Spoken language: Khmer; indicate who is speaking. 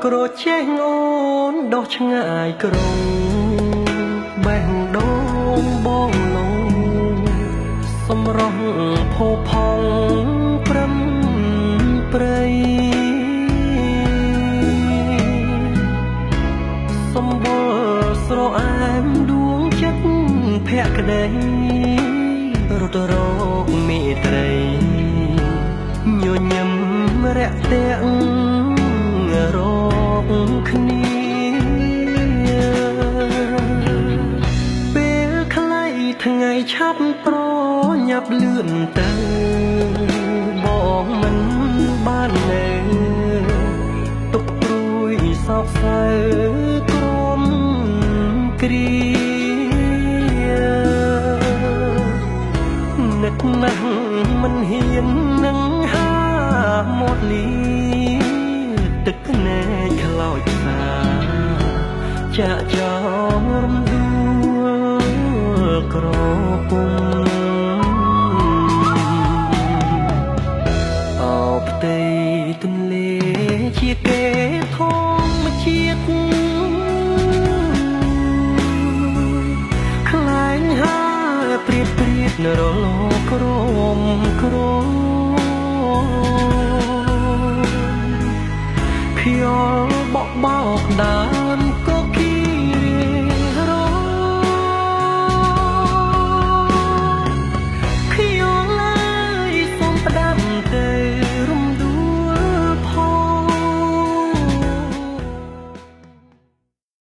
Speaker 1: ក្រចេះអូនដុសឆ្ងាយក្រុងបេះដូងបងលងសម្រស់ផូរផង់ព្រឹមព្រៃសម្បល់ស្រអែមដួងចិត្តភក្តីរត់រកមេត្រីញញឹមរាក់ទាក់រកគ្នាពេលខ្លីថ្ងៃឆាប់ប្រញាប់លឿនទៅបងមិនបាននៅទុកព្រួយសោកសៅក្រំគ្រានឹកណាស់មិនហ៊ាននឹងហាមាត់លីទឹកភ្នែកខ្លោចសាចាក់ចោលរំដួលក្រពុំអោផ្ទៃទន្លេជាគេធម្មជាតិខ្លែងហើព្រៀបនរលក្រមក្រភៀវបោកបោកដើម